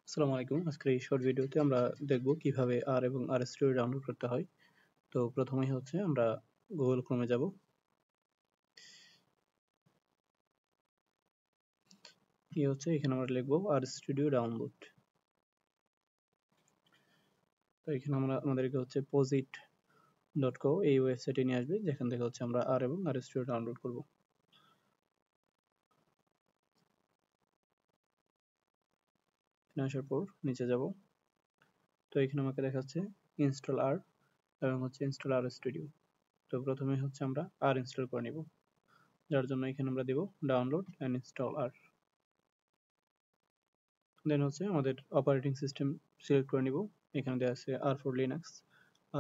আসসালামু আলাইকুম। আজকের এই শর্ট ভিডিওতে আমরা দেখব কিভাবে R এবং R Studio ডাউনলোড করতে হয়। তো প্রথমেই হচ্ছে আমরা Google Chrome এ যাব। এখানে আমরা লিখব R Studio ডাউনলোড। তো এখানে আমাদেরকে হচ্ছে posit.co এই ওয়েবসাইটে নিয়ে আসবে, যেখান থেকে হচ্ছে আমরা R এবং R Studio ডাউনলোড করব। এখানে আসার পর নিচে যাব। তো এখানে আমাকে দেখাচ্ছে ইনস্টল R এবং হচ্ছে ইনস্টল R Studio। তো প্রথমে হচ্ছে আমরা R ইনস্টল করে নিব, যার জন্য এখানে আমরা দেব ডাউনলোড এন্ড ইনস্টল R। দেন হচ্ছে আমাদের অপারেটিং সিস্টেম সিলেক্ট করে নিব। এখানে দেওয়া আছে R for Linux,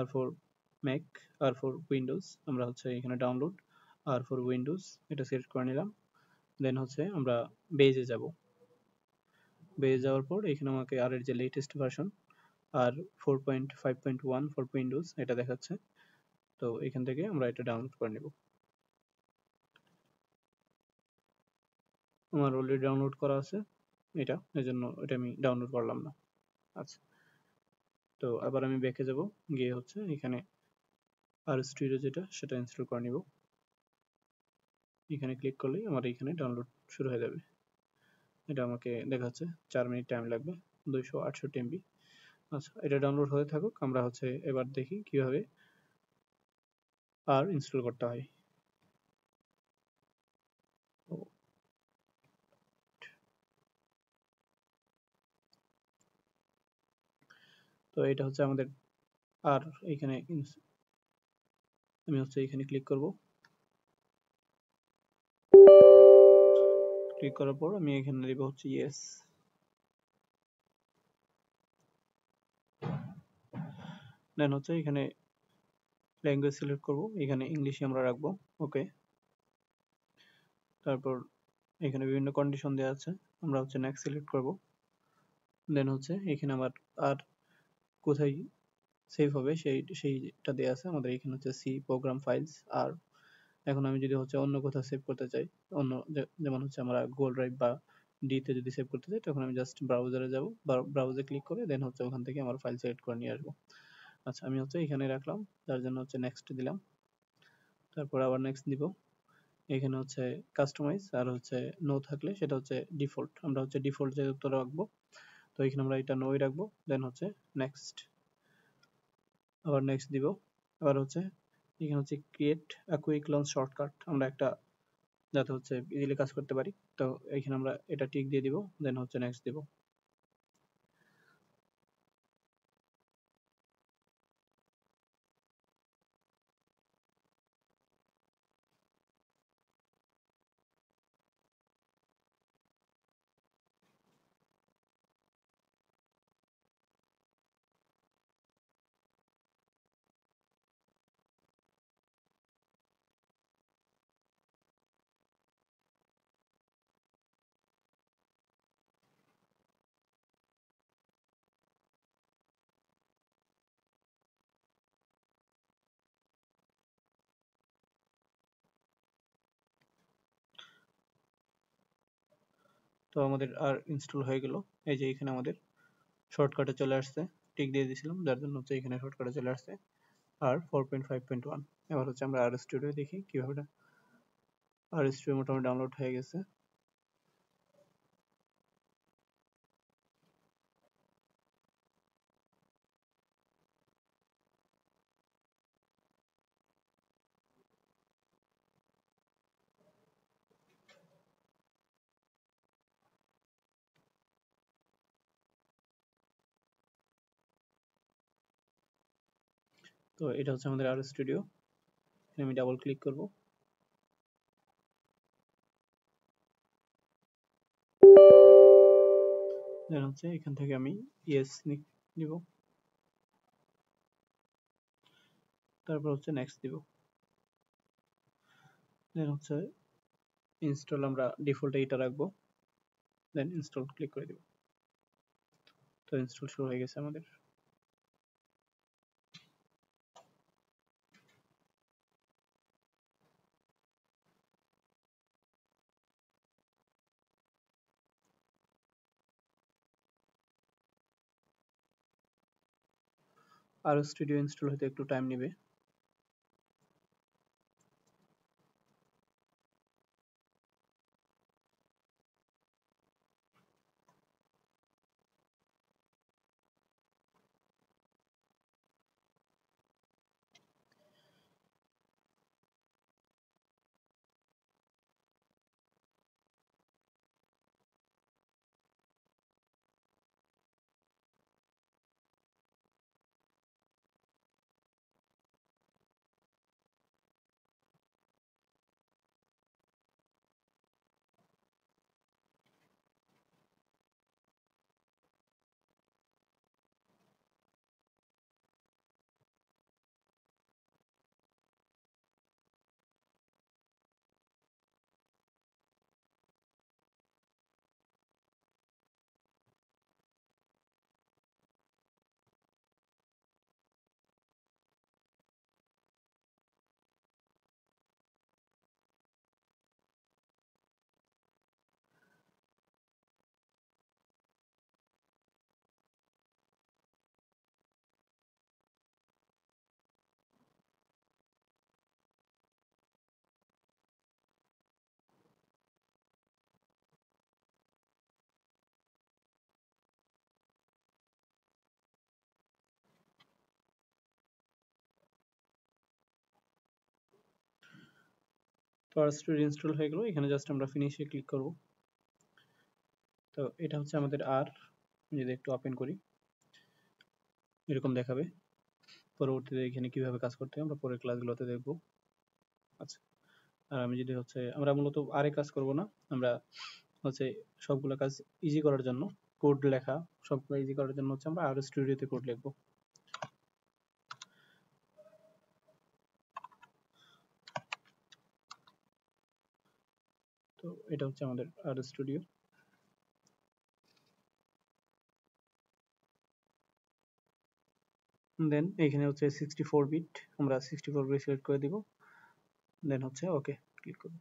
R for Mac, R for Windows. আমরা হচ্ছে এখানে ডাউনলোড R ফর উইন্ডোজ এটা সিলেক্ট করে নিলাম। দেন হচ্ছে আমরা বেজে যাব। বেজে যাওয়ার পর এখানে আমাকে R এর যে latest version R 4.5.1 for Windows এটা দেখাচ্ছে। তো এখান থেকে আমরা এটা ডাউনলোড করে নেব। আমার অলরেডি ডাউনলোড করা আছে এটা, এজন্য এটা আমি ডাউনলোড করলাম না। আচ্ছা, তো আবার আমি ব্যাকে যাব, গিয়ে হচ্ছে এখানে আর স্টুডিও যেটা সেটা ইনস্টল করে নিব। এখানে ক্লিক করলেই আমার এখানে ডাউনলোড শুরু হয়ে যাবে। এটা আমাকে দেখাচ্ছে 4 মিনিট টাইম লাগবে, 268 MB। আচ্ছা, এটা ডাউনলোড হয়ে থাকুক, আমরা হচ্ছে এবার দেখি কিভাবে আর ইনস্টল করতে হয়। তো এটা হচ্ছে আমাদের আর এখানে আমি হচ্ছে এখানে ক্লিক করব। ক্লিক করার পর আমি এখানে দেব হচ্ছে ইয়েস। দেন হচ্ছে এখানে ল্যাঙ্গুয়েজ সিলেক্ট করব, এখানে ইংলিশে আমরা রাখবো। ওকে, তারপর এখানে বিভিন্ন কন্ডিশন দেওয়া আছে, আমরা হচ্ছে নেক্সট সিলেক্ট করব। দেন হচ্ছে এখানে আমার আর কোথায় সেভ হবে সেইটা দেওয়া আছে আমাদের। এখানে হচ্ছে সি প্রোগ্রাম ফাইলস। আর এখন আমি যদি হচ্ছে অন্য কোথাও সেভ করতে চাই, অন্য যেমন হচ্ছে আমরা গুগল ড্রাইভ বা ডি তে যদি সেভ করতে চাই, তখন আমি জাস্ট ব্রাউজারে যাব, ব্রাউজে ক্লিক করে দেন হচ্ছে ওখান থেকে আমার ফাইল সিলেক্ট করে নিয়ে আসবো। আচ্ছা, আমি হচ্ছে এখানে রাখলাম, যার জন্য হচ্ছে নেক্সট দিলাম। তারপর আবার নেক্সট দিব। এখানে হচ্ছে কাস্টমাইজ আর হচ্ছে নো থাকলে সেটা হচ্ছে ডিফল্ট, আমরা হচ্ছে ডিফল্ট যেহেতু রাখবো, তো এখানে আমরা এটা নোই রাখবো। দেন হচ্ছে নেক্সট, আবার নেক্সট দিব। আবার হচ্ছে এখানে হচ্ছে create a quick launch shortcut, আমরা একটা যাতে হচ্ছে ইজিলি কাজ করতে পারি, তো এখানে আমরা এটা টিক দিয়ে দিব। দেন হচ্ছে নেক্সট দিব। তো আমাদের আর ইনস্টল হয়ে গেল। এই যে এখানে আমাদের শর্টকাটে চলে আসছে, টিক দিয়ে দিয়েছিলাম যার জন্য হচ্ছে এখানে শর্টকাটে চলে আসছে আর 4.5.1। এবার হচ্ছে আমরা আর স্টুডিও দেখি কিভাবে আর স্টুডিও মোটামুটি ডাউনলোড হয়ে গেছে। তো এটা হচ্ছে আমাদের আর স্টুডিও। আমি ডাবল ক্লিক করব। দেন হচ্ছে এখান থেকে আমি ইয়েস নিব, তারপর হচ্ছে নেক্সট দিব। দেন হচ্ছে ইনস্টল আমরা ডিফল্ট এইটা রাখবো। দেন ইনস্টল ক্লিক করে দিব। তো ইনস্টল শুরু হয়ে গেছে আমাদের। আর স্টুডিও ইনস্টল হতে একটু টাইম নেবে। তো আর স্টুডিও ইনস্টল হয়ে গেল, এখানে জাস্ট আমরা ফিনিশে ক্লিক করব। তো এটা হচ্ছে আমাদের আর, যদি একটু ওপেন করি এরকম দেখাবে। পরবর্তীতে এখানে কিভাবে কাজ করতে হয় আমরা পরের ক্লাসগুলোতে দেখব। আচ্ছা, আর আমি যদি হচ্ছে আমরা মূলত আরে কাজ করব না, আমরা হচ্ছে সবগুলো কাজ ইজি করার জন্য কোড লেখা সবগুলো ইজি করার জন্য হচ্ছে আমরা আর স্টুডিওতে কোড লিখব। তো এটা হচ্ছে আমাদের আর স্টুডিও। দেন এখানে হচ্ছে 64 বিট, আমরা 64 বিট সিলেক্ট করে দিব। দেন হচ্ছে ওকে ক্লিক করব।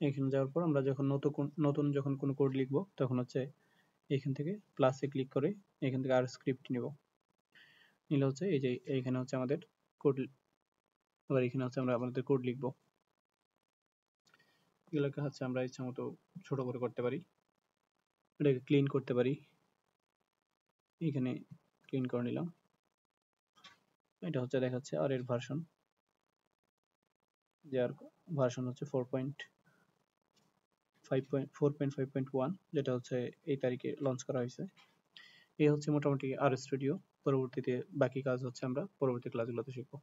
এখানে যাওয়ার পর আমরা যখন নতুন যখন কোনো কোড লিখব তখন হচ্ছে এখান থেকে প্লাসে ক্লিক করে এখান থেকে আর স্ক্রিপ্ট নিব। নিলে হচ্ছে এই যে এইখানে হচ্ছে আমাদের কোড, আবার এখানে হচ্ছে আমরা আমাদের কোড লিখব। এগুলোকে হচ্ছে আমরা ইচ্ছা মতো ছোট করে করতে পারি, এটাকে ক্লিন করতে পারি। এখানে ক্লিন করে নিলাম। এটা হচ্ছে দেখাচ্ছে আর এর ভার্সন, যার ভার্সন হচ্ছে 4.5.1, যেটা হচ্ছে এই তারিখে লঞ্চ করা হয়েছে। এই হচ্ছে মোটামুটি আর স্টুডিও। পরবর্তীতে বাকি কাজ হচ্ছে আমরা পরবর্তী ক্লাসগুলোতে শিখব।